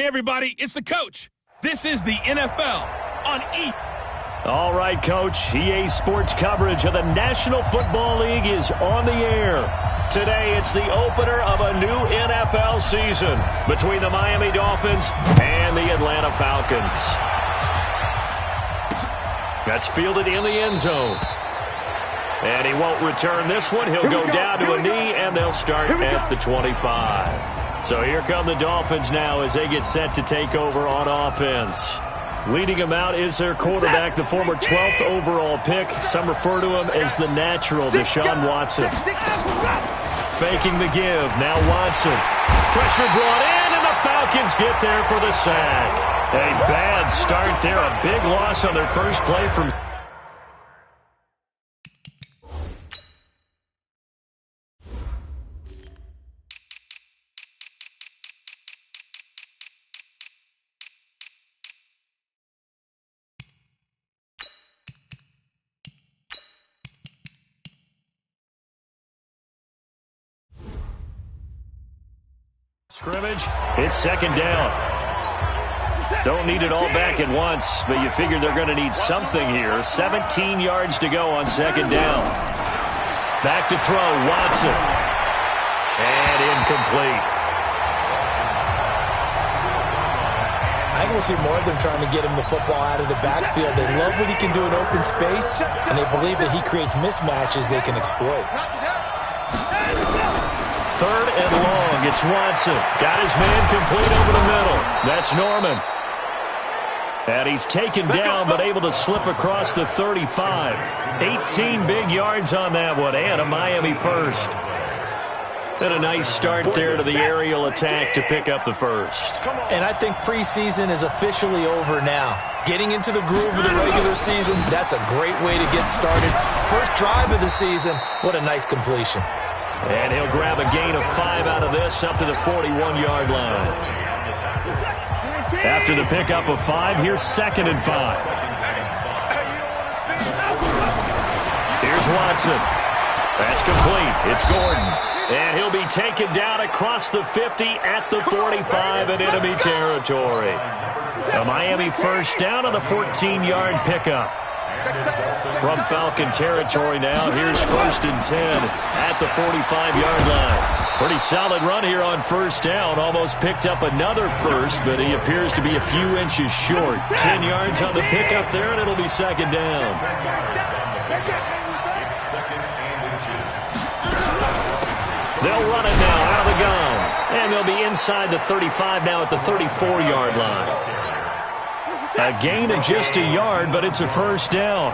Hey, everybody, it's the coach. This is the NFL on E! All right, Coach. EA Sports coverage of the National Football League is on the air. Today, it's the opener of a new NFL season between the Miami Dolphins and the Atlanta Falcons. That's fielded in the end zone. And he won't return this one. He'll go down to a knee, and they'll start at the 25. So here come the Dolphins now as they get set to take over on offense. Leading them out is their quarterback, the former 12th overall pick. Some refer to him as the natural, Deshaun Watson. Faking the give. Now Watson. Pressure brought in, and the Falcons get there for the sack. A bad start there. A big loss on their first play from... scrimmage. It's second down. Don't need it all back at once, but you figure they're going to need something here. 17 yards to go on second down. Back to throw, Watson. And incomplete. I think we'll see more of them trying to get him the football out of the backfield. They love what he can do in open space, and they believe that he creates mismatches they can exploit. Third and long. It's Watson. Got his man complete over the middle. That's Norman. And he's taken down but able to slip across the 35. 18 big yards on that one and a Miami first. And a nice start there to the aerial attack to pick up the first. And I think preseason is officially over now. Getting into the groove of the regular season, that's a great way to get started. First drive of the season, what a nice completion. And he'll grab a gain of 5 out of this up to the 41-yard line. After the pickup of 5, here's second and 5. Here's Watson. That's complete. It's Gordon. And he'll be taken down across the 50 at the 45 in enemy territory. A Miami first down on the 14-yard pickup. From Falcon territory now, here's first and 10 at the 45-yard line. Pretty solid run here on first down. Almost picked up another first, but he appears to be a few inches short. 10 yards on the pickup there, and it'll be second down. They'll run it now out of the gun. And they'll be inside the 35 now at the 34-yard line. A gain of just a yard, but it's a first down.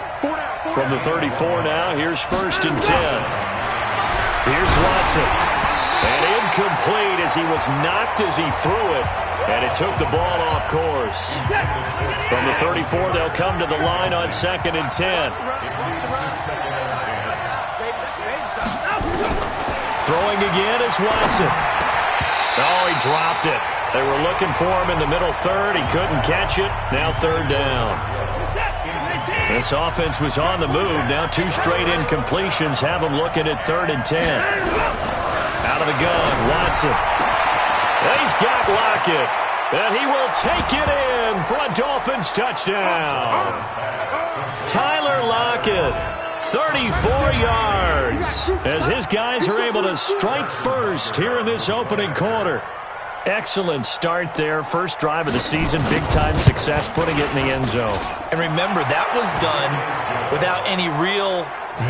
From the 34 now, here's first and 10. Here's Watson. And incomplete as he was knocked as he threw it. And it took the ball off course. From the 34, they'll come to the line on second and 10. Throwing again is Watson. Oh, he dropped it. They were looking for him in the middle third. He couldn't catch it. Now third down. This offense was on the move. Now 2 straight incompletions have them looking at third and 10. Out of the gun, Watson. He's got Lockett. And he will take it in for a Dolphins touchdown. Tyler Lockett. 34 yards as his guys are able to strike first here in this opening quarter. Excellent start there. First drive of the season. Big-time success putting it in the end zone. And remember, that was done without any real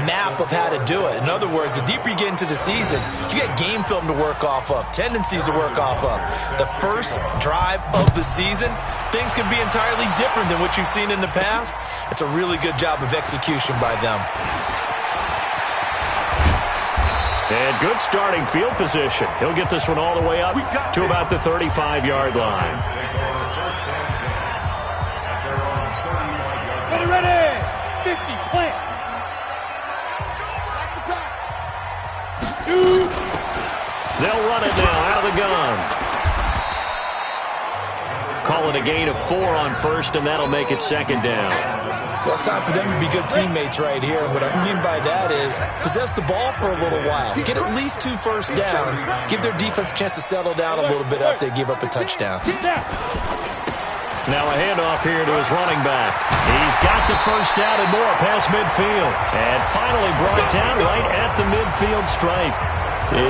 map of how to do it. In other words, the deeper you get into the season, you get game film to work off of, tendencies to work off of. The first drive of the season, things can be entirely different than what you've seen in the past. It's a really good job of execution by them. And good starting field position. He'll get this one all the way up to about the 35-yard line. Ready, 50, plant. They'll run it now out of the gun. Call it a gain of 4 on first, and that'll make it second down. Well, it's time for them to be good teammates right here. And what I mean by that is possess the ball for a little while. Get at least 2 first downs. Give their defense a chance to settle down a little bit after they give up a touchdown. Now a handoff here to his running back. He's got the first down and more past midfield. And finally brought down right at the midfield stripe.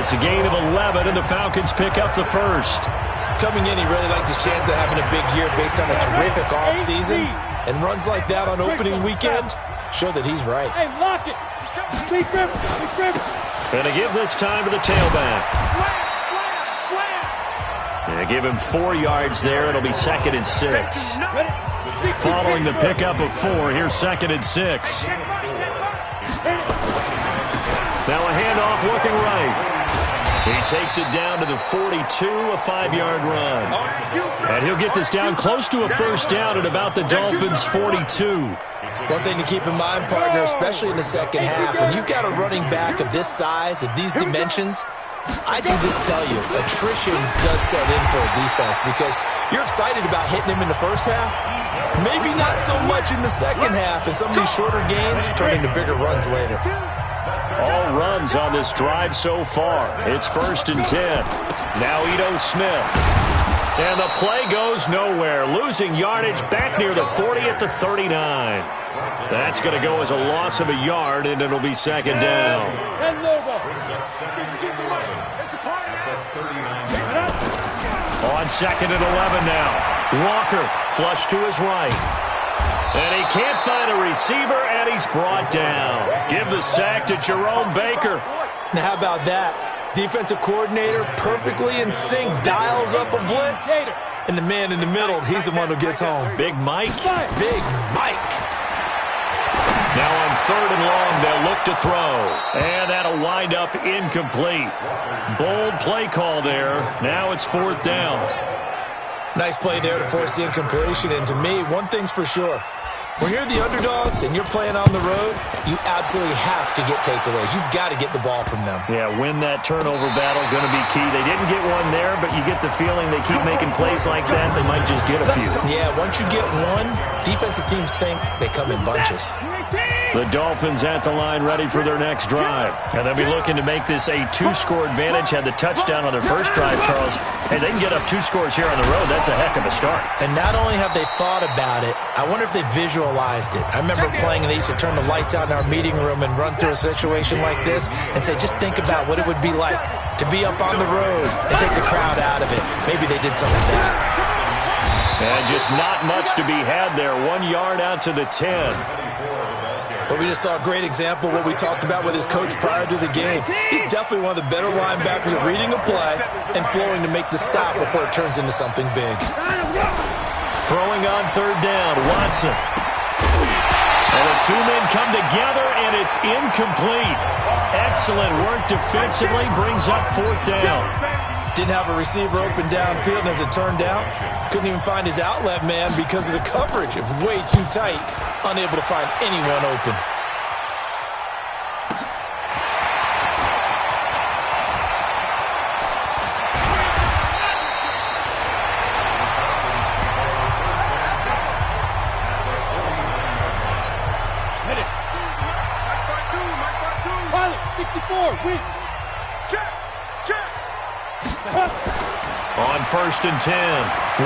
It's a gain of 11, and the Falcons pick up the first. Coming in, he really liked his chance of having a big year based on a terrific offseason. And runs like that on opening weekend show that he's right. Hey, lock it. Big rip. Going to give this time to the tailback. Yeah, give him 4 yards there. It'll be 2nd and 6. Following the pickup of 4, here's 2nd and 6. Now a handoff looking right. He takes it down to the 42, a 5-yard run. And he'll get this down close to a first down at about the Dolphins' 42. One thing to keep in mind, partner, especially in the second half, when you've got a running back of this size, of these dimensions, I can just tell you, attrition does set in for a defense because you're excited about hitting him in the first half. Maybe not so much in the second half, and some of these shorter gains turn into bigger runs later. All runs on this drive so far. It's 1st and 10. Now Ito Smith. And the play goes nowhere. Losing yardage back near the 40 at the 39. That's going to go as a loss of a yard, and it'll be 2nd down. On 2nd and 11 now. Walker flush to his right. And he can't find a receiver, and he's brought down. Give the sack to Jerome Baker. Now, how about that? Defensive coordinator perfectly in sync, dials up a blitz. And the man in the middle, he's the one who gets home. Big Mike. Big Mike. Now on 3rd and long, they'll look to throw. And that'll wind up incomplete. Bold play call there. Now it's 4th down. Nice play there to force the incompletion. And to me, one thing's for sure. When you're the underdogs and you're playing on the road, you absolutely have to get takeaways. You've got to get the ball from them. Yeah, win that turnover battle, going to be key. They didn't get one there, but you get the feeling they keep making plays like that, they might just get a few. Yeah, once you get one, defensive teams think they come in bunches. The Dolphins at the line ready for their next drive. And they'll be looking to make this a 2-score advantage. Had the touchdown on their first drive, Charles. Hey, they can get up 2 scores here on the road. That's a heck of a start. And not only have they thought about it, I wonder if they visualized it. I remember playing and they used to turn the lights out in our meeting room and run through a situation like this and say, just think about what it would be like to be up on the road and take the crowd out of it. Maybe they did something like that. And just not much to be had there. 1 yard out to the 10. But we just saw a great example of what we talked about with his coach prior to the game. He's definitely one of the better linebackers at reading a play and flowing to make the stop before it turns into something big. Throwing on 3rd down, Watson. And the 2 men come together, and it's incomplete. Excellent work defensively, brings up 4th down. Didn't have a receiver open downfield, and as it turned out, couldn't even find his outlet man because of the coverage. It was way too tight, unable to find anyone open. Pilot, 64, win. Check. On 1st and 10,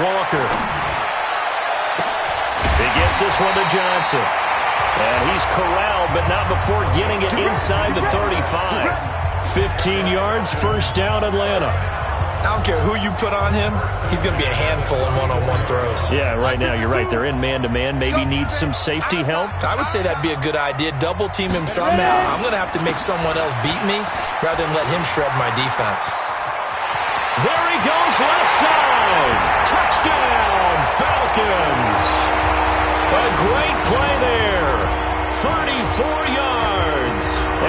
Walker. He gets this one to Johnson. And he's corralled, but not before getting it inside the 35. 15 yards, 1st down, Atlanta. I don't care who you put on him, he's going to be a handful in one-on-one throws. Yeah, right now, you're right. They're in man-to-man. Maybe needs some safety help. I would say that'd be a good idea. Double team him somehow. I'm going to have to make someone else beat me rather than let him shred my defense. There he goes, left side. Touchdown, Falcons. A great play there. 34 yards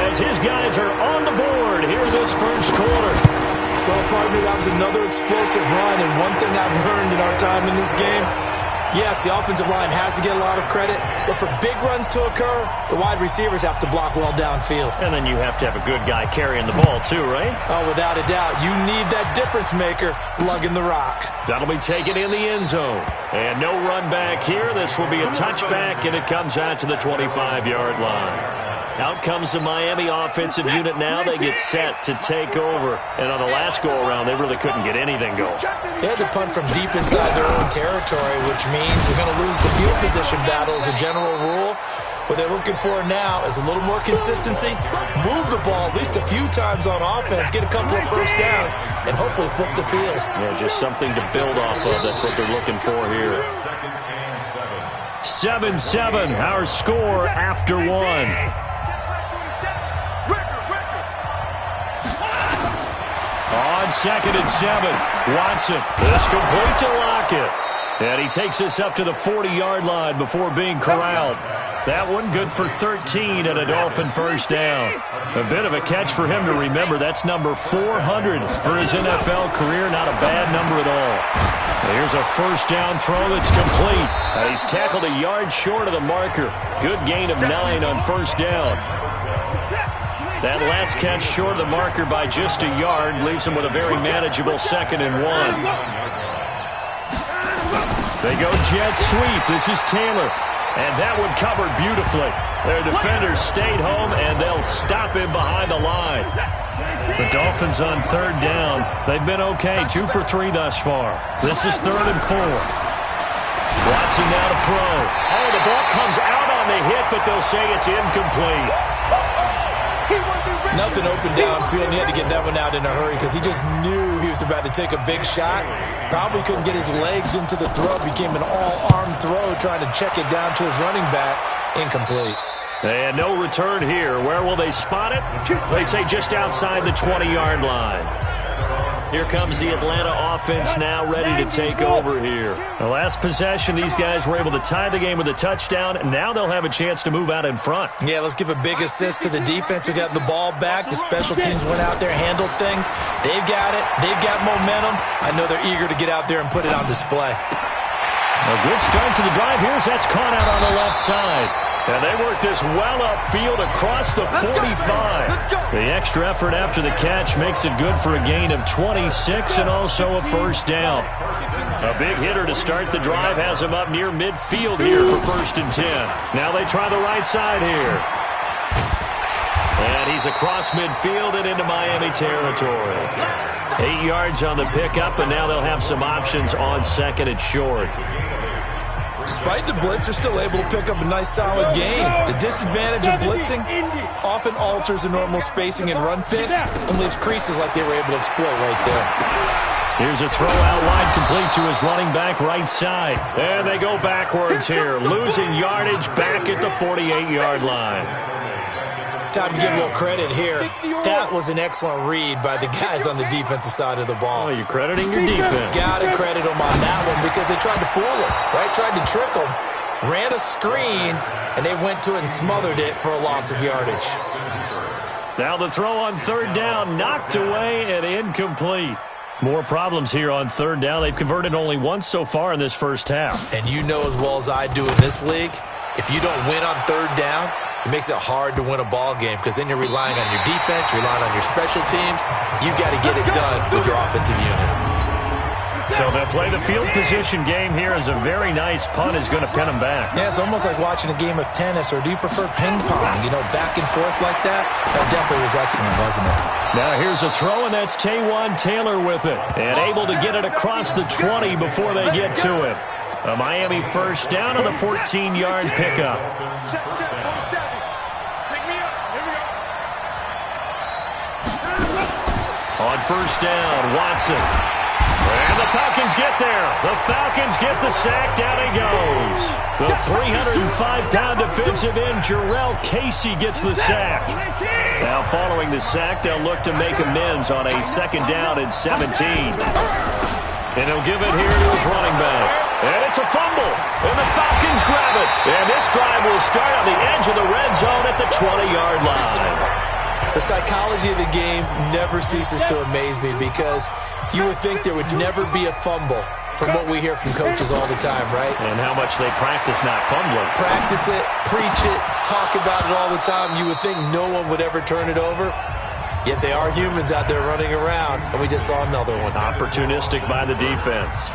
as his guys are on the board here this first quarter. Well, partner, that was another explosive run, and one thing I've learned in our time in this game, Yes, the offensive line has to get a lot of credit, but for big runs to occur, the wide receivers have to block well downfield. And then you have to have a good guy carrying the ball too, right? Oh, without a doubt. You need that difference maker lugging the rock. That'll be taken in the end zone. And no run back here. This will be a touchback, and it comes out to the 25-yard line. Out comes the Miami offensive unit now. They get set to take over. And on the last go-around, they really couldn't get anything going. They had to punt from deep inside their own territory, which means they're going to lose the field position battle as a general rule. What they're looking for now is a little more consistency, move the ball at least a few times on offense, get a couple of first downs, and hopefully flip the field. Yeah, just something to build off of. That's what they're looking for here. 7-7, our score after one. On 2nd and 7, Watson is complete to Lockett. And he takes us up to the 40-yard line before being corralled. That one good for 13 and a Dolphin first down. A bit of a catch for him to remember. That's number 400 for his NFL career. Not a bad number at all. Here's a first down throw that's complete. He's tackled a yard short of the marker. Good gain of 9 on first down. That last catch short of the marker by just a yard leaves him with a very manageable 2nd and 1. They go jet sweep. This is Taylor. And that one covered beautifully. Their defenders stayed home, and they'll stop him behind the line. The Dolphins on 3rd down. They've been okay, 2 for 3 thus far. This is 3rd and 4. Watson now to throw. Oh, the ball comes out on the hit, but they'll say it's incomplete. Nothing open downfield, and he had to get that one out in a hurry because he just knew he was about to take a big shot. Probably couldn't get his legs into the throw. Became an all-arm throw trying to check it down to his running back. Incomplete. And no return here. Where will they spot it? They say just outside the 20-yard line. Here comes the Atlanta offense now ready to take over here. The last possession, these guys were able to tie the game with a touchdown, and now they'll have a chance to move out in front. Yeah, let's give a big assist to the defense who got the ball back. The special teams went out there, handled things. They've got it. They've got momentum. I know they're eager to get out there and put it on display. A good start to the drive. Here's that's caught out on the left side. And they work this well upfield across the 45. The extra effort after the catch makes it good for a gain of 26 and also a first down. A big hitter to start the drive has him up near midfield here for 1st and 10. Now they try the right side here. And he's across midfield and into Miami territory. 8 yards on the pickup, and now they'll have some options on 2nd and short. Despite the blitz, they're still able to pick up a nice solid gain. The disadvantage of blitzing often alters the normal spacing and run fits and leaves creases like they were able to exploit right there. Here's a throw out wide complete to his running back right side. And they go backwards here, losing yardage back at the 48-yard line. Time to give a little credit here. That was an excellent read by the guys on the defensive side of the ball. Oh, you're crediting your defense. Got to credit them on that one because they tried to fool him, right? Tried to trick him. Ran a screen, and they went to it and smothered it for a loss of yardage. Now the throw on 3rd down, knocked away and incomplete. More problems here on 3rd down. They've converted only once so far in this first half. And you know as well as I do in this league, if you don't win on 3rd down, it makes it hard to win a ball game because then you're relying on your defense, you're relying on your special teams. You've got to get it done with your offensive unit. So they'll play the field position game here as a very nice punt is going to pin them back. Yeah, it's almost like watching a game of tennis, or do you prefer ping pong? You know, back and forth like that? That definitely was excellent, wasn't it? Now here's a throw, and that's Taywan Taylor with it. And able to get it across the 20 before they get to it. A Miami first down on the 14-yard pickup. On first down, Watson. And the Falcons get there. The Falcons get the sack. Down he goes. The 305-pound defensive end, Jarrell Casey, gets the sack. Now following the sack, they'll look to make amends on a 2nd down and 17. And he'll give it here to his running back. And it's a fumble. And the Falcons grab it. And this drive will start on the edge of the red zone at the 20-yard line. The psychology of the game never ceases to amaze me because you would think there would never be a fumble from what we hear from coaches all the time, right? And how much they practice not fumbling. Practice it, preach it, talk about it all the time. You would think no one would ever turn it over. Yet they are humans out there running around, and we just saw another one. Opportunistic by the defense.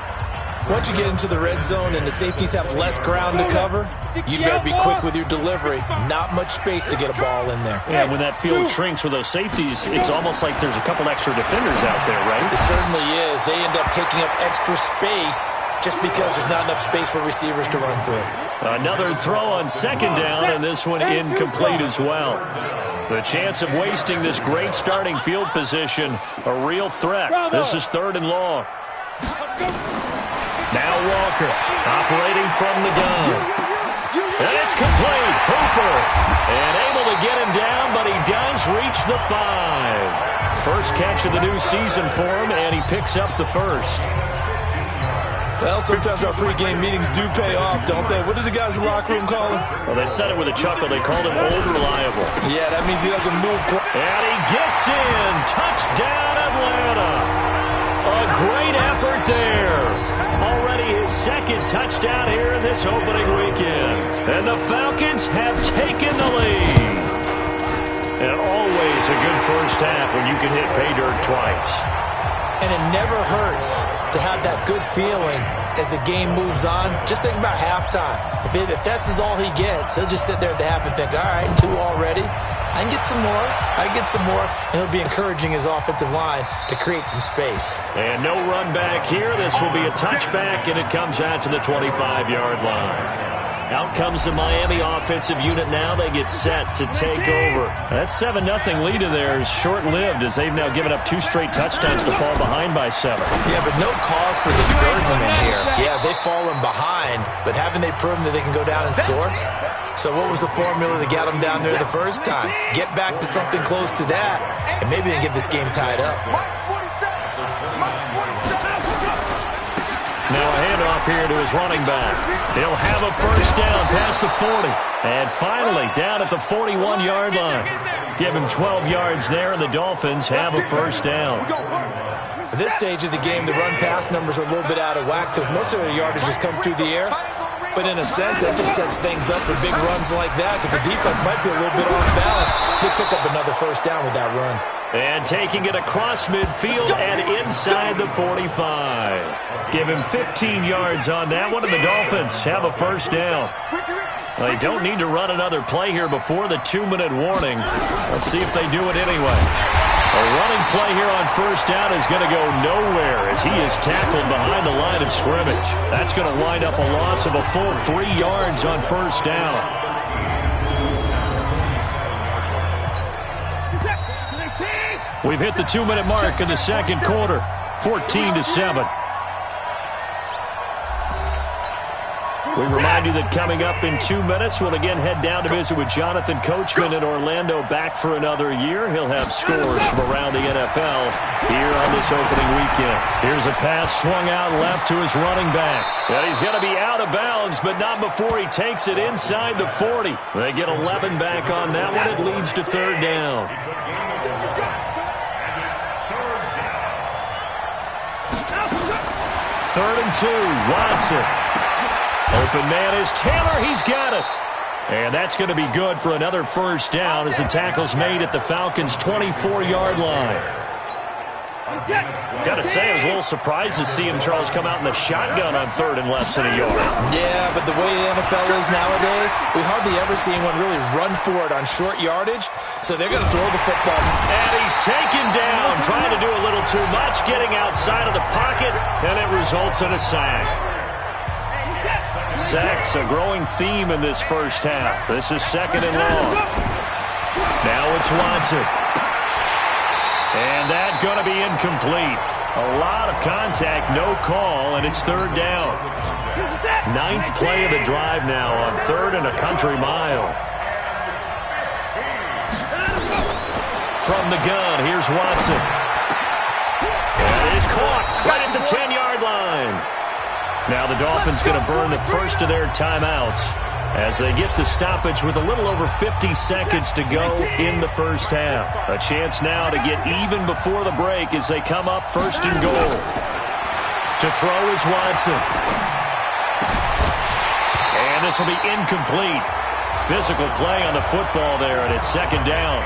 Once you get into the red zone and the safeties have less ground to cover, you better be quick with your delivery. Not much space to get a ball in there. Yeah, when that field shrinks with those safeties, it's almost like there's a couple extra defenders out there, right? It certainly is. They end up taking up extra space just because there's not enough space for receivers to run through. Another throw on second down, and this one incomplete as well. The chance of wasting this great starting field position, a real threat. This is 3rd and long. Now Walker, operating from the gun. And it's complete. Hooper. And able to get him down, but he does reach the 5. First catch of the new season for him, and he picks up the first. Well, sometimes our pregame meetings do pay off, don't they? What did the guys in the locker room call him? Well, they said it with a chuckle. They called him old reliable. Yeah, that means he doesn't move. And he gets in. Touchdown, Atlanta. A great effort there. Already his second touchdown here in this opening weekend. And the Falcons have taken the lead. And always a good first half when you can hit pay dirt twice. And it never hurts to have that good feeling as the game moves on. Just think about halftime. If that's all he gets, he'll just sit there at the half and think, all right, 2 already. I can get some more. I can get some more. And he'll be encouraging his offensive line to create some space. And no run back here. This will be a touchback, and it comes out to the 25-yard line. Out comes the Miami offensive unit now. They get set to take over. That 7-0 lead of theirs short-lived as they've now given up 2 straight touchdowns to fall behind by 7. Yeah, but no cause for discouragement here. Yeah, they've fallen behind, but haven't they proven that they can go down and score? So what was the formula that got them down there the first time? Get back to something close to that, and maybe they can get this game tied up. Now a handoff here to his running back. He'll have a first down past the 40. And finally down at the 41-yard line. Give him 12 yards there, and the Dolphins have a first down. At this stage of the game, the run-pass numbers are a little bit out of whack because most of their yardage has come through the air. But in a sense, that just sets things up for big runs like that because the defense might be a little bit off balance. They pick up another first down with that run. And taking it across midfield and inside the 45. Give him 15 yards on that one, and the Dolphins have a first down. They don't need to run another play here before the 2-minute warning. Let's see if they do it anyway. A running play here on first down is going to go nowhere as he is tackled behind the line of scrimmage. That's going to wind up a loss of a full 3 yards on first down. We've hit the 2-minute mark in the second quarter, 14-7. We remind you that coming up in 2 minutes, we'll again head down to visit with Jonathan Coachman in Orlando, back for another year. He'll have scores from around the NFL here on this opening weekend. Here's a pass swung out left to his running back. And he's going to be out of bounds, but not before he takes it inside the 40. They get 11 back on that one. It leads to 3rd down. 3rd and 2, Watson. Open man is Taylor. He's got it. And that's going to be good for another first down as the tackle's made at the Falcons' 24-yard line. Got to say, I was a little surprised to see him, Charles, come out in the shotgun on 3rd and less than a yard. Yeah, but the way the NFL is nowadays, we hardly ever see anyone really run for it on short yardage, so they're going to throw the football. And he's taken down, trying to do a little too much, getting outside of the pocket, and it results in a sack. Sacks, a growing theme in this first half. This is 2nd and long. Now it's Watson. And that's going to be incomplete. A lot of contact, no call, and it's 3rd down. 9th play of the drive now on 3rd and a country mile. From the gun, here's Watson. And he's caught right at the 10-yard line. Now the Dolphins going to burn the first of their timeouts as they get the stoppage with a little over 50 seconds to go in the first half. A chance now to get even before the break as they come up 1st and goal. To throw is Watson. And this will be incomplete. Physical play on the football there, and it's second down.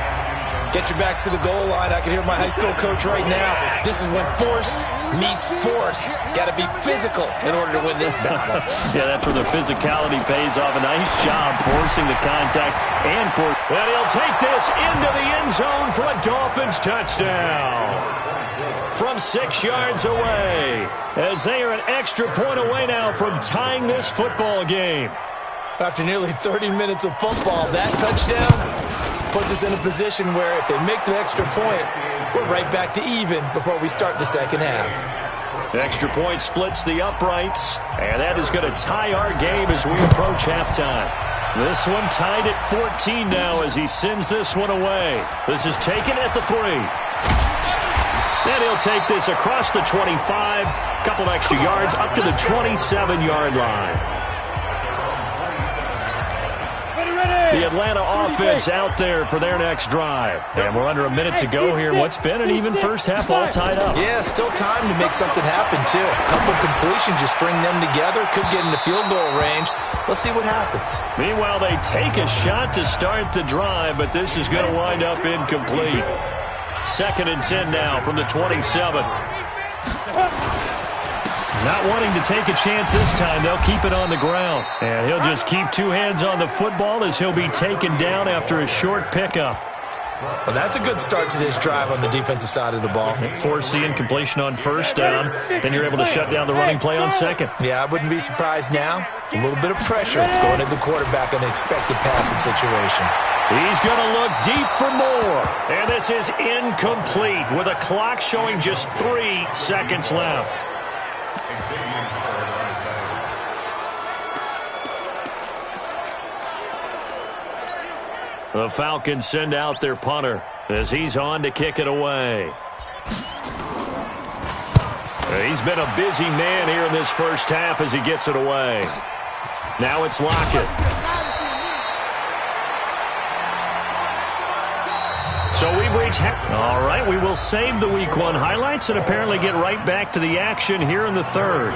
Get your backs to the goal line. I can hear my high school coach right now. This is when force meets force. Got to be physical in order to win this battle. Yeah, that's where the physicality pays off. A nice job forcing the contact and and he'll take this into the end zone for a Dolphins touchdown. From 6 yards away, as they are an extra point away now from tying this football game. After nearly 30 minutes of football, that touchdown puts us in a position where if they make the extra point, we're right back to even before we start the second half. The extra point splits the uprights, and that is going to tie our game as we approach halftime. This one tied at 14 now as he sends this one away. This is taken at the 3. And he'll take this across the 25, couple extra yards up to the 27-yard line. The Atlanta offense out there for their next drive. And we're under a minute to go here. What's been an even first half all tied up. Yeah, still time to make something happen, too. A couple completions, you string them together, could get into field goal range. Let's see what happens. Meanwhile, they take a shot to start the drive, but this is going to wind up incomplete. 2nd and 10 now from the 27. Not wanting to take a chance this time, they'll keep it on the ground. And he'll just keep 2 hands on the football as he'll be taken down after a short pickup. Well, that's a good start to this drive on the defensive side of the ball. Force the incompletion on first down. Then you're able to shut down the running play on second. Yeah, I wouldn't be surprised now. A little bit of pressure going at the quarterback on an expected passing situation. He's going to look deep for more. And this is incomplete with a clock showing just 3 seconds left. The Falcons send out their punter as he's on to kick it away. He's been a busy man here in this first half as he gets it away. Now it's Lockett. So we've reached all right, we will save the Week 1 highlights and apparently get right back to the action here in the third.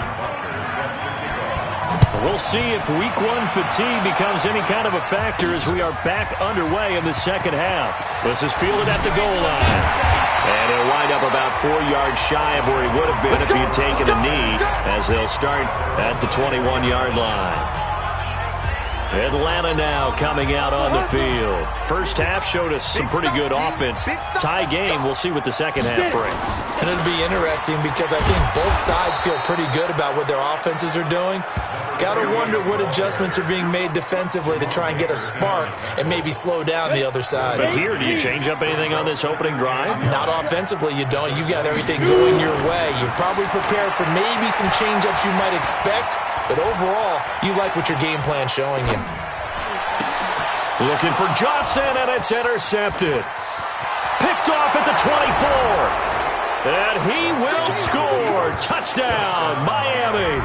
We'll see if Week 1 fatigue becomes any kind of a factor as we are back underway in the second half. This is fielded at the goal line. And he'll wind up about 4 yards shy of where he would have been if he had taken a knee, as they'll start at the 21-yard line. Atlanta now coming out on the field. First half showed us some pretty good offense. Tie game, we'll see what the second half brings. And it'll be interesting because I think both sides feel pretty good about what their offenses are doing. Got to wonder what adjustments are being made defensively to try and get a spark and maybe slow down the other side. But here, do you change up anything on this opening drive? Not offensively, you don't. You got everything going your way. You've probably prepared for maybe some change-ups you might expect, but overall, you like what your game plan's showing you. Looking for Johnson, and it's intercepted. Picked off at the 24. And he will score. Touchdown, Miami.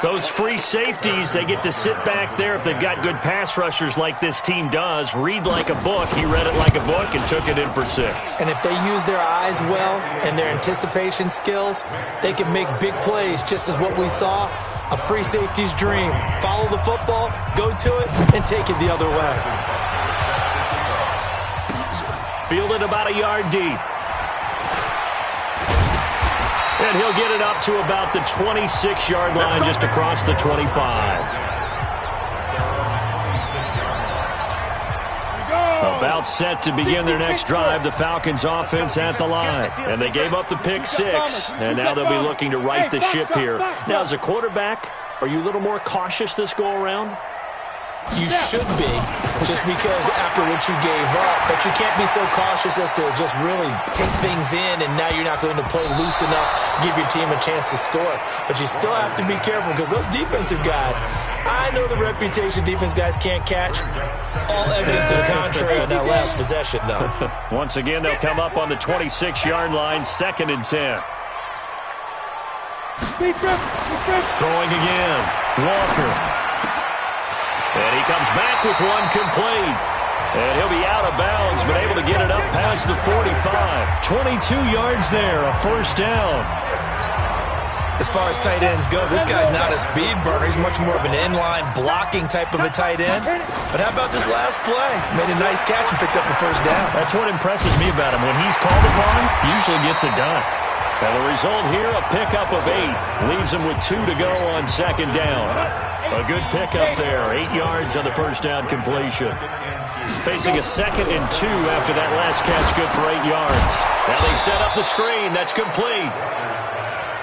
Those free safeties, they get to sit back there if they've got good pass rushers like this team does. Read like a book. He read it like a book and took it in for 6. And if they use their eyes well and their anticipation skills, they can make big plays, just as what we saw. A free safety's dream. Follow the football, go to it, and take it the other way. Fielded about a yard deep. And he'll get it up to about the 26-yard line, just across the 25. About set to begin their next drive, the Falcons offense at the line. And they gave up the pick 6, and now they'll be looking to right the ship here. Now, as a quarterback, are you a little more cautious this go-around? You should be, just because after what you gave up, but you can't be so cautious as to just really take things in, and now you're not going to play loose enough to give your team a chance to score. But you still have to be careful, because those defensive guys, I know the reputation defense guys can't catch. All evidence to the contrary on that last possession, though. Once again, they'll come up on the 26-yard line, 2nd and 10. Throwing again, Walker. And he comes back with one complete. And he'll be out of bounds, but able to get it up past the 45. 22 yards there, a first down. As far as tight ends go, this guy's not a speed burner. He's much more of an inline blocking type of a tight end. But how about this last play? Made a nice catch and picked up a first down. That's what impresses me about him. When he's called upon, he usually gets it done. And the result here, a pickup of 8. Leaves him with 2 to go on second down. A good pickup there. 8 yards on the first down completion. Facing a 2nd and 2 after that last catch, good for 8 yards. Now they set up the screen. That's complete.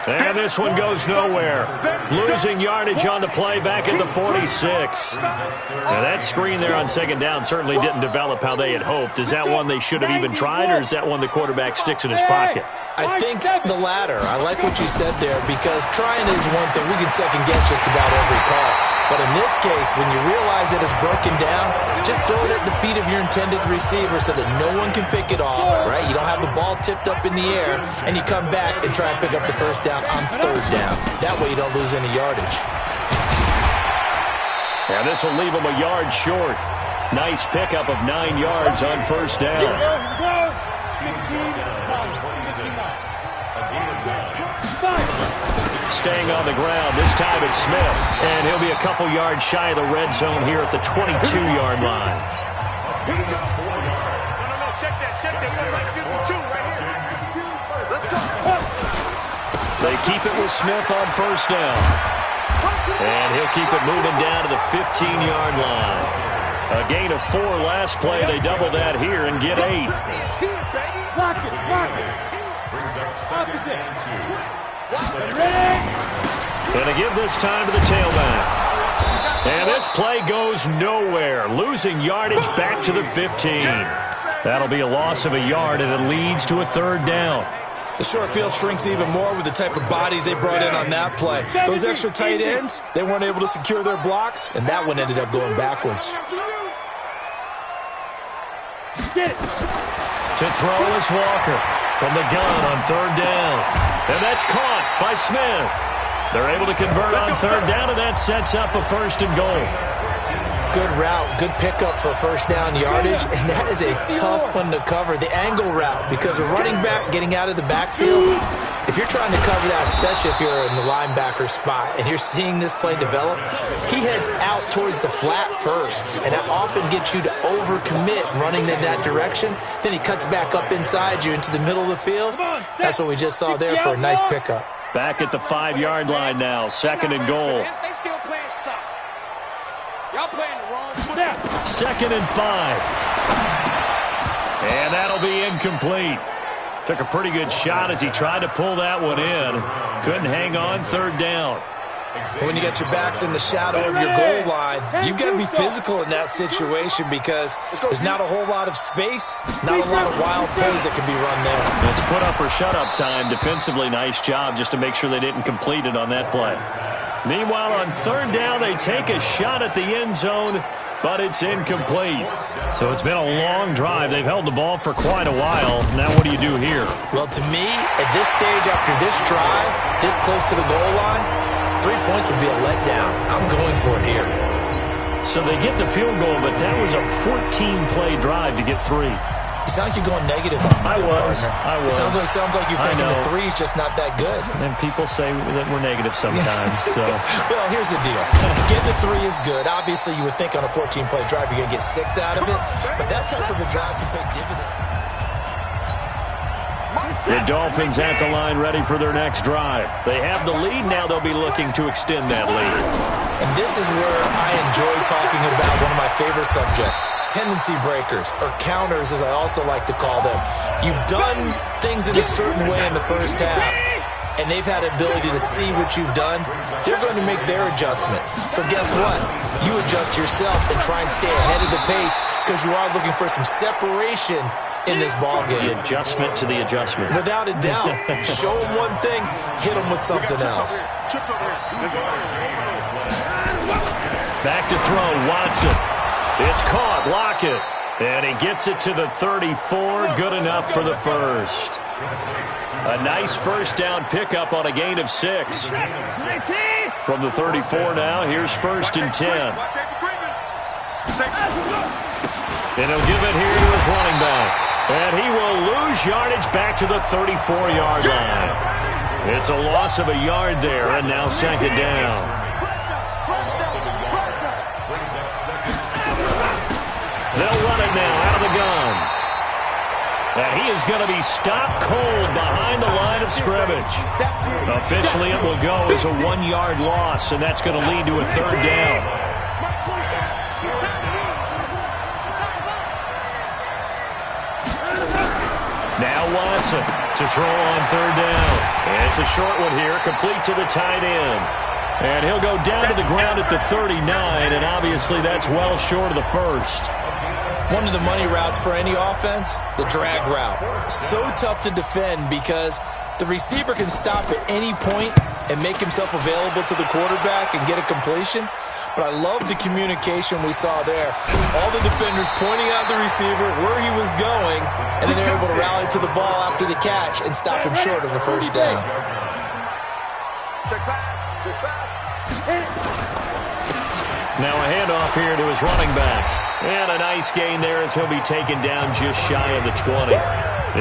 And this one goes nowhere. Losing yardage on the play back at the 46. Now that screen there on second down certainly didn't develop how they had hoped. Is that one they should have even tried, or is that one the quarterback sticks in his pocket? I think the latter. I like what you said there, because trying is one thing. We can second guess just about every call. But in this case, when you realize that it's broken down, just throw it at the feet of your intended receiver so that no one can pick it off, right? You don't have the ball tipped up in the air, and you come back and try and pick up the first down on third down. That way you don't lose any yardage. And this will leave him a yard short. Nice pickup of 9 yards on first down. Staying on the ground. This time it's Smith. And he'll be a couple yards shy of the red zone here at the 22-yard line. Here we go. No, check that. We're like 52 right here. Let's go. They keep it with Smith on first down. And he'll keep it moving down to the 15-yard line. A gain of 4 last play. They double that here and get 8. Lock it. Opposite. Going to give this time to the tailback. And this play goes nowhere. Losing yardage back to the 15. That'll be a loss of a yard, and it leads to a third down. The short field shrinks even more with the type of bodies they brought in on that play. Those extra tight ends, they weren't able to secure their blocks, and that one ended up going backwards. To throw is Walker from the gun on third down. And that's caught by Smith. They're able to convert on third down, and that sets up a first and goal. Good route, good pickup for first down yardage, and that is a tough one to cover, the angle route, because a running back getting out of the backfield, if you're trying to cover that, especially if you're in the linebacker spot and you're seeing this play develop, he heads out towards the flat first, and that often gets you to overcommit running in that direction. Then he cuts back up inside you into the middle of the field. That's what we just saw there for a nice pickup. Back at the 5-yard line now, second and goal. They still playing soft. Y'all playing the wrong foot. 2nd and 5. And that'll be incomplete. Took a pretty good shot as he tried to pull that one in. Couldn't hang on, third down. When you got your backs in the shadow of your goal line, you've got to be physical in that situation because there's not a whole lot of space, not a lot of wild plays that can be run there. It's put up or shut up time. Defensively, nice job just to make sure they didn't complete it on that play. Meanwhile, on third down, they take a shot at the end zone, but it's incomplete. So it's been a long drive. They've held the ball for quite a while. Now what do you do here? Well, to me, at this stage after this drive, this close to the goal line, 3 points would be a letdown. I'm going for it here. So they get the field goal, but that was a 14-play drive to get 3. You sound like you're going negative on me. I was. It sounds like you're thinking the 3 is just not that good. And people say that we're negative sometimes. So. Well, here's the deal. Getting the 3 is good. Obviously, you would think on a 14-play drive you're going to get 6 out of it. But that type of a drive can pay dividends. The Dolphins at the line ready for their next drive. They have the lead. Now they'll be looking to extend that lead. And this is where I enjoy talking about one of my favorite subjects, tendency breakers, or counters as I also like to call them. You've done things in a certain way in the first half, and they've had the ability to see what you've done. They're going to make their adjustments. So guess what? You adjust yourself and try and stay ahead of the pace because you are looking for some separation in this ball game. The adjustment to the adjustment. Without a doubt. Show them one thing, hit them with something else. Back to throw, Watson. It's caught, Lockett. And he gets it to the 34, good enough for the first. A nice first down pickup on a gain of 6. From the 34 now, here's 1st and 10. And he'll give it here to his running back. And he will lose yardage back to the 34-yard line. It's a loss of a yard there, and now second down. They'll run it now out of the gun. And he is going to be stopped cold behind the line of scrimmage. Officially, it will go as a 1-yard loss, and that's going to lead to a third down. Now Watson to throw on third down. And it's a short one here, complete to the tight end. And he'll go down to the ground at the 39, and obviously that's well short of the first. One of the money routes for any offense, the drag route. So tough to defend because the receiver can stop at any point and make himself available to the quarterback and get a completion. But I love the communication we saw there. All the defenders pointing out the receiver, where he was going, and then they're able to rally to the ball after the catch and stop him short of a first down. Now a handoff here to his running back. And a nice gain there as he'll be taken down just shy of the 20.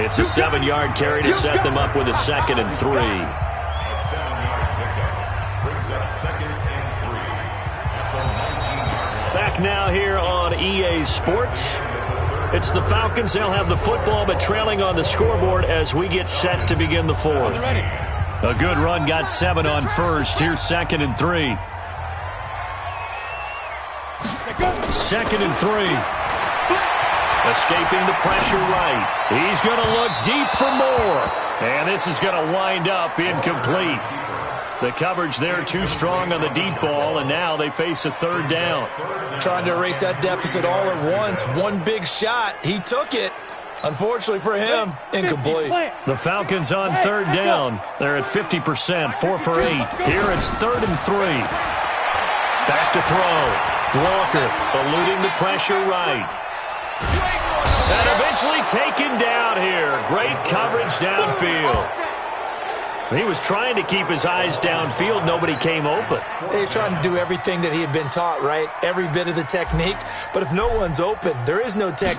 It's a 7-yard carry to set them up with a 2nd and 3. Back now here on EA Sports. It's the Falcons. They'll have the football, but trailing on the scoreboard as we get set to begin the fourth. A good run, got 7 on first. Here's 2nd and 3. 2nd and 3. Escaping the pressure right. He's going to look deep for more. And this is going to wind up incomplete. The coverage there too strong on the deep ball, and now they face a third down. Trying to erase that deficit all at once. One big shot. He took it. Unfortunately for him, incomplete. The Falcons on third down. They're at 50%, 4 for 8. Here it's 3rd and 3. Back to throw. Walker eluding the pressure right. And eventually taken down here. Great coverage downfield. He was trying to keep his eyes downfield. Nobody came open. He's trying to do everything that he had been taught, right? Every bit of the technique. But if no one's open, there is no tech.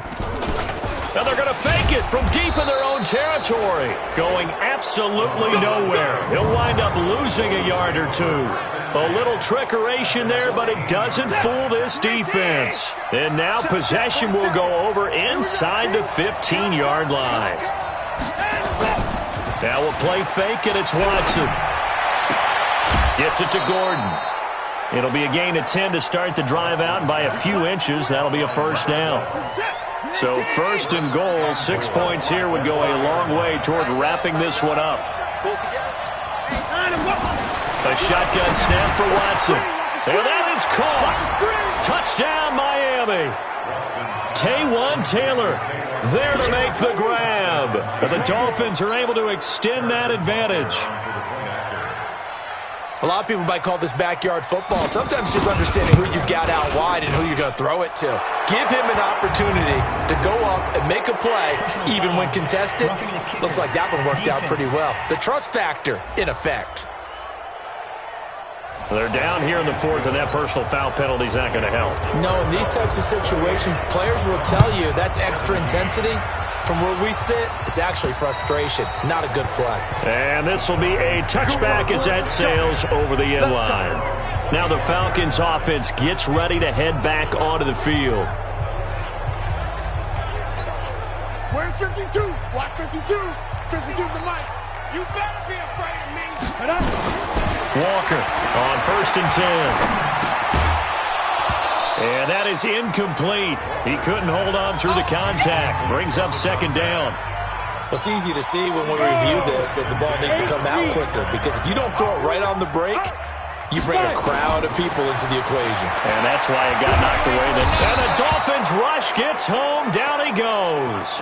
Now they're going to fake it from deep in their own territory. Going absolutely nowhere. He'll wind up losing a yard or two. A little trickeration there, but it doesn't fool this defense. And now possession will go over inside the 15-yard line. Now we'll play fake, and it's Watson. Gets it to Gordon. It'll be a gain of 10 to start the drive out, and by a few inches, that'll be a first down. So 1st and goal, 6 points here would go a long way toward wrapping this one up. A shotgun snap for Watson. And that is caught. Touchdown, Miami. Taywan Taylor there to make the grab. The Dolphins are able to extend that advantage. A lot of people might call this backyard football. Sometimes just understanding who you've got out wide and who you're going to throw it to. Give him an opportunity to go up and make a play, even when contested. Looks like that one worked out pretty well. The trust factor in effect. They're down here in the 4th, and that personal foul penalty is not going to help. No, in these types of situations, players will tell you that's extra intensity. From where we sit, it's actually frustration. Not a good play. And this will be a touchback as that sails over the end line. Now the Falcons offense gets ready to head back onto the field. Where's 52? Watch 52. 52's the mic. You better be afraid of me. Walker on 1st and 10. And that is incomplete. He couldn't hold on through the contact. Brings up 2nd down. It's easy to see when we review this that the ball needs to come out quicker, because if you don't throw it right on the break, you bring a crowd of people into the equation. And that's why it got knocked away. And the Dolphins rush gets home. Down he goes.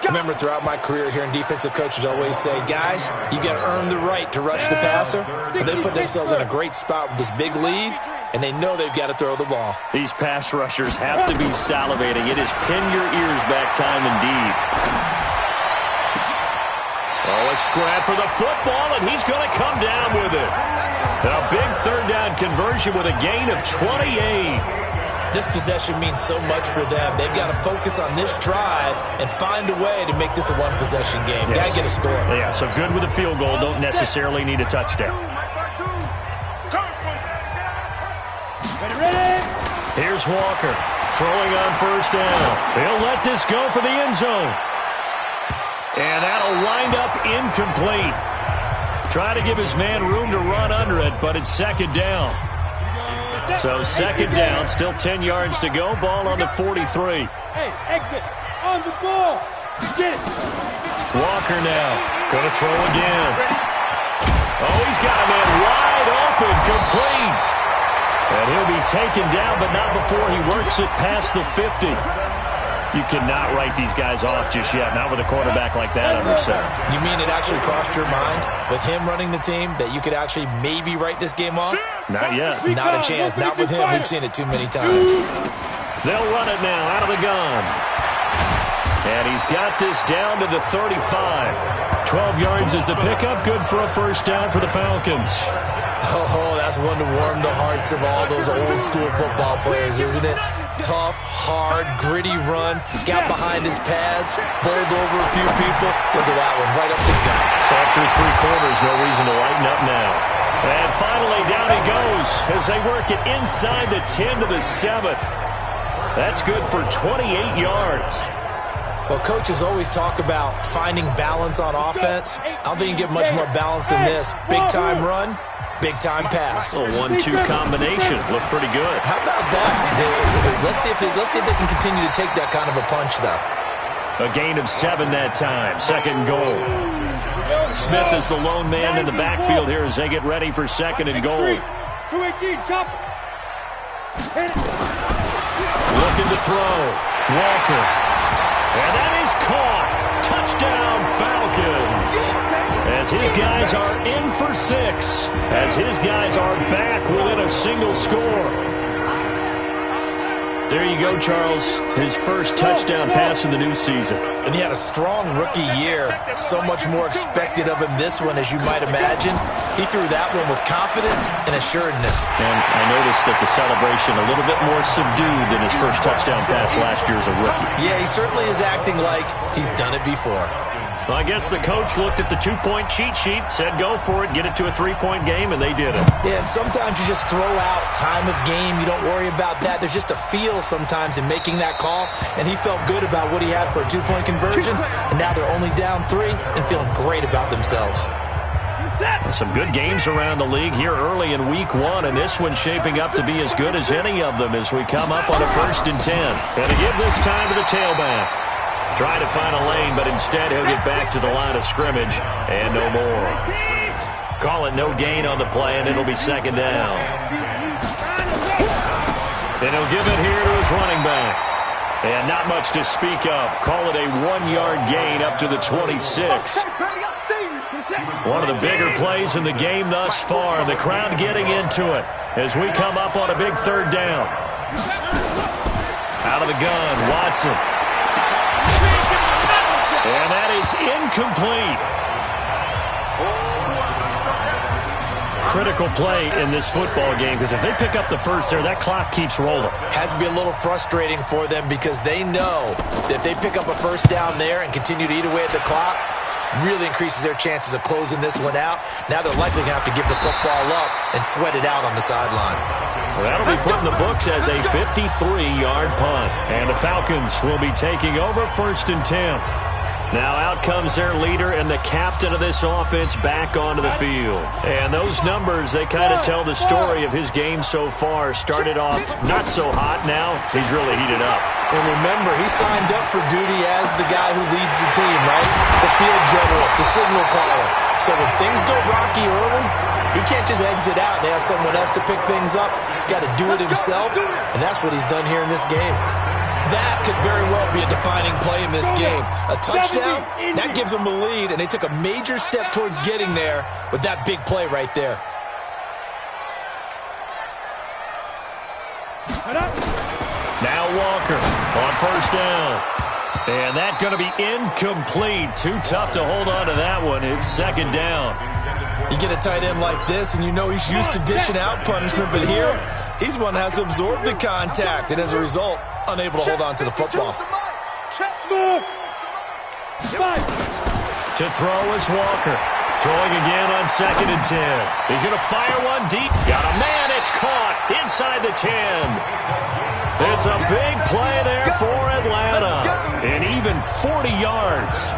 Remember, throughout my career here in defensive coaches always say, guys, you got to earn the right to rush the passer. But they put themselves in a great spot with this big lead, and they know they've got to throw the ball. These pass rushers have to be salivating. It is pin your ears back time indeed. Oh, a scrap for the football, and he's going to come down with it. A big 3rd down conversion. conversion with a gain of 28. This possession means so much for them. They've got to focus on this drive and find a way to make this a one-possession game. Yes. Got to get a score. Yeah, so good with a field goal. Don't necessarily need a touchdown. Here's Walker throwing on first down. He'll let this go for the end zone. And that'll wind up incomplete. Try to give his man room to run under it, but it's second down. So second down, still 10 yards to go. Ball on the 43. Hey, exit on the ball. Get it. Walker now. Going to throw again. Oh, he's got a man wide open, complete. And he'll be taken down, but not before he works it past the 50. You cannot write these guys off just yet, not with a quarterback like that under center. You mean it actually crossed your mind with him running the team that you could actually maybe write this game off? Not yet. Not a chance. Not with him. We've seen it too many times. They'll run it now out of the gun. And he's got this down to the 35. 12 yards is the pickup. Good for a first down for the Falcons. Oh, that's one to warm the hearts of all those old school football players, isn't it? Tough, hard, gritty run. Got behind his pads, bowled over a few people. Look at that one, right up the gut. Saw through three quarters, no reason to lighten up now. And finally, down he goes as they work it inside the 10 to the 7. That's good for 28 yards. Well, coaches always talk about finding balance on offense. I don't think you get much more balance than this. Big-time run, big-time pass. A 1-2 combination. Looked pretty good. How about that? Let's see if they can continue to take that kind of a punch, though. A gain of 7 that time. Second goal. Smith is the lone man in the backfield here as they get ready for second and goal. 218, chop. Looking to throw. Walker. And that is caught. Touchdown, Falcons. As his guys are in for 6. As his guys are back within a single score. There you go, Charles. His first touchdown pass of the new season. And he had a strong rookie year. So much more expected of him this one, as you might imagine. He threw that one with confidence and assuredness. And I noticed that the celebration a little bit more subdued than his first touchdown pass last year as a rookie. Yeah, he certainly is acting like he's done it before. Well, I guess the coach looked at the 2-point cheat sheet, said go for it, get it to a 3-point game, and they did it. Yeah, and sometimes you just throw out time of game. You don't worry about that. There's just a feel sometimes in making that call, and he felt good about what he had for a 2-point conversion, and now they're only down 3 and feeling great about themselves. Some good games around the league here early in week 1, and this one's shaping up to be as good as any of them as we come up on a 1st and 10. And to give this time to the tailback. Try to find a lane, but instead he'll get back to the line of scrimmage and no more. Call it no gain on the play, and it'll be second down. And he'll give it here to his running back. And not much to speak of. Call it a 1-yard gain up to the 26. One of the bigger plays in the game thus far. The crowd getting into it as we come up on a big 3rd down. Out of the gun, Watson. And that is incomplete. Critical play in this football game, because if they pick up the first there, that clock keeps rolling. Has to be a little frustrating for them because they know that if they pick up a first down there and continue to eat away at the clock, really increases their chances of closing this one out. Now they're likely going to have to give the football up and sweat it out on the sideline. Well, that'll be put in the books as a 53-yard punt. And the Falcons will be taking over 1st and 10. Now out comes their leader and the captain of this offense back onto the field. And those numbers, they kind of tell the story of his game so far. Started off not so hot. Now he's really heated up. And remember, he signed up for duty as the guy who leads the team, right? The field general, the signal caller. So when things go rocky early, he can't just exit out and ask someone else to pick things up. He's got to do it himself, and that's what he's done here in this game. That could very well be a defining play in this game. A touchdown, that gives them a lead, and they took a major step towards getting there with that big play right there. Now Walker on 1st down. And that's going to be incomplete. Too tough to hold on to that one. It's second down. You get a tight end like this, and you know he's used to dishing out punishment, but here, he's one that has to absorb the contact, and as a result, unable to hold on to the football. To throw is Walker. Throwing again on 2nd and 10. He's going to fire one deep. Got a man. It's caught inside the 10. It's a big play there for Atlanta. And even 40 yards.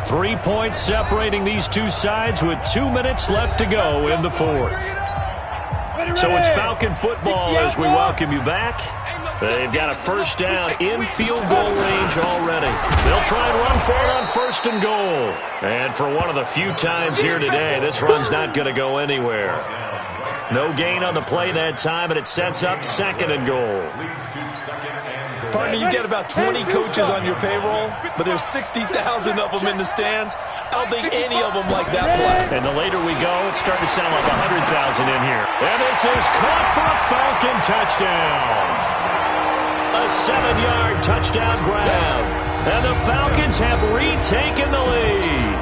Three points separating these two sides with 2 minutes left to go in the fourth. So it's Falcon football as we welcome you back. They've got a first down in field goal range already. They'll try and run for it on 1st and goal. And for one of the few times here today, this run's not going to go anywhere. No gain on the play that time, and it sets up 2nd and goal. Partner, you get about 20 coaches on your payroll, but there's 60,000 of them in the stands. I don't think any of them like that play. And the later we go, it's starting to sound like 100,000 in here. And this is caught for a Falcon touchdown. A 7-yard touchdown grab. And the Falcons have retaken the lead.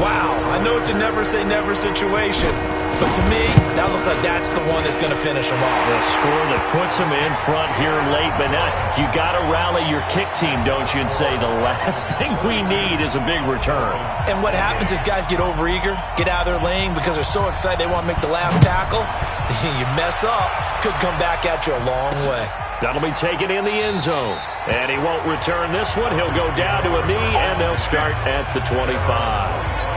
Wow, I know it's a never-say-never situation, but to me, that looks like that's the one that's going to finish them off. The score that puts them in front here late, but now you got to rally your kick team, don't you, and say the last thing we need is a big return. And what happens is guys get overeager, get out of their lane because they're so excited they want to make the last tackle. You mess up, could come back at you a long way. That'll be taken in the end zone. And he won't return this one. He'll go down to a knee, and they'll start at the 25.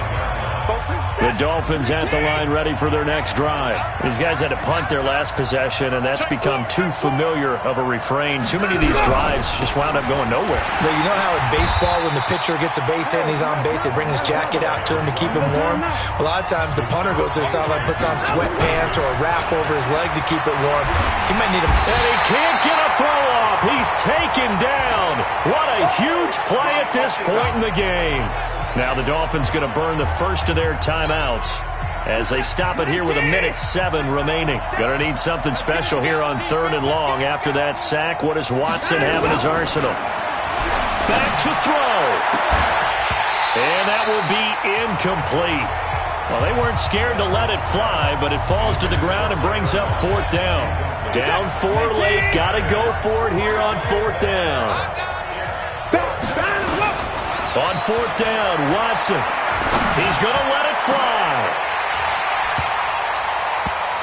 The Dolphins at the line ready for their next drive. These guys had to punt their last possession, and that's become too familiar of a refrain. Too many of these drives just wound up going nowhere. Well, you know how in baseball when the pitcher gets a base hit and he's on base, they bring his jacket out to him to keep him warm? A lot of times the punter goes to the sideline, puts on sweatpants or a wrap over his leg to keep it warm. He might need him. And he can't get a throw off. He's taken down. What a huge play at this point in the game. Now the Dolphins going to burn the first of their timeouts as they stop it here with 1:07 remaining. Going to need something special here on 3rd and long after that sack. What does Watson have in his arsenal? Back to throw. And that will be incomplete. Well, they weren't scared to let it fly, but it falls to the ground and brings up 4th down. Down 4 late. Got to go for it here on 4th down. On 4th down, Watson. He's going to let it fly.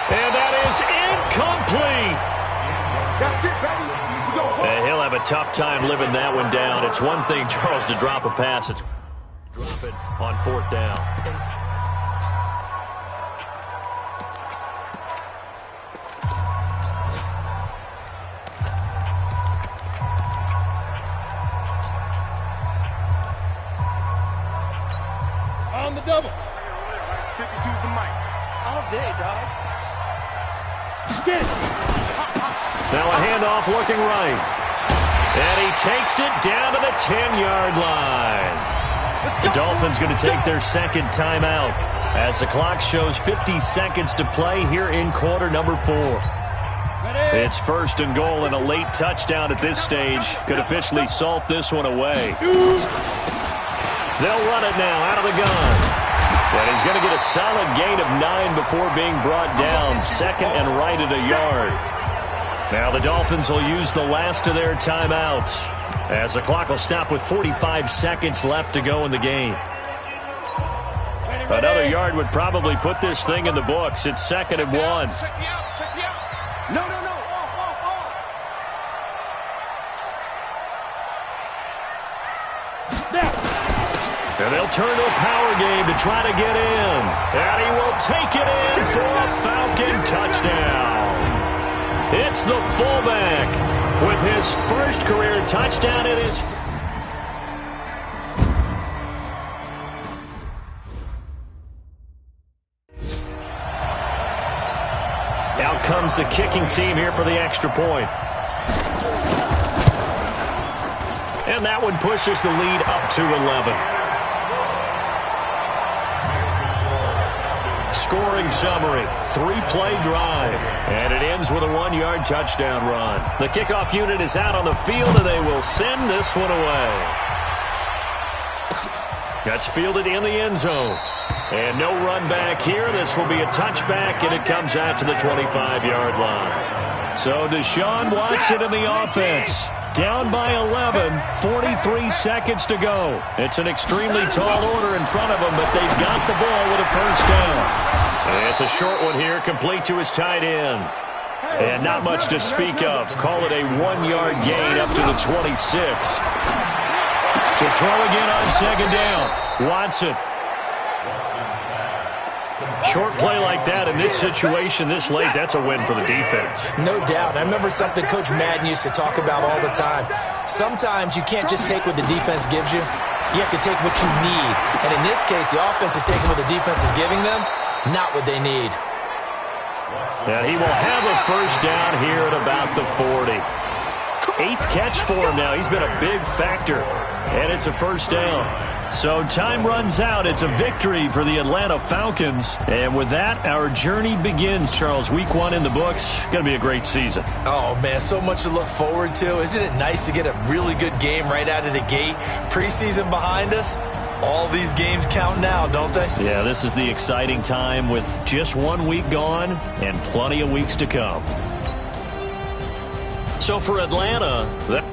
And that is incomplete. And he'll have a tough time living that one down. It's one thing, Charles, to drop a pass. It's drop it on 4th down. On the double. 52's the mic. All day, dog. Now a handoff looking right. And he takes it down to the 10-yard line. The Dolphins going to take their second timeout as the clock shows 50 seconds to play here in quarter number 4. It's 1st and goal and a late touchdown at this stage could officially salt this one away. They'll run it now out of the gun. And he's going to get a solid gain of 9 before being brought down. 2nd and right at a yard. Now the Dolphins will use the last of their timeouts as the clock will stop with 45 seconds left to go in the game. Another yard would probably put this thing in the books. It's 2nd and 1. No. And they'll turn to a power game to try to get in. And he will take it in for a Falcon touchdown. It's the fullback with his first career touchdown in his... Out comes the kicking team here for the extra point. And that one pushes the lead up to 11. scoring summary. 3-play drive. And it ends with a 1-yard touchdown run. The kickoff unit is out on the field, and they will send this one away. That's fielded in the end zone. And no run back here. This will be a touchback, and it comes out to the 25-yard line. So Deshaun Watson in the offense. Down by 11, 43 seconds to go. It's an extremely tall order in front of them, but they've got the ball with a first down. And it's a short one here, complete to his tight end. And not much to speak of. Call it a 1-yard gain up to the 26. To throw again on second down. Watson. Short play like that in this situation this late, that's a win for the defense. No doubt. I remember something Coach Madden used to talk about all the time. Sometimes you can't just take what the defense gives you. You have to take what you need. And in this case, the offense is taking what the defense is giving them, not what they need. And he will have a first down here at about the 40. 8th catch for him now. He's been a big factor. And it's a first down. So time runs out. It's a victory for the Atlanta Falcons. And with that, our journey begins, Charles. Week 1 in the books. Going to be a great season. Oh, man, so much to look forward to. Isn't it nice to get a really good game right out of the gate? Preseason behind us. All these games count now, don't they? Yeah, this is the exciting time with just 1 week gone and plenty of weeks to come. So for Atlanta, that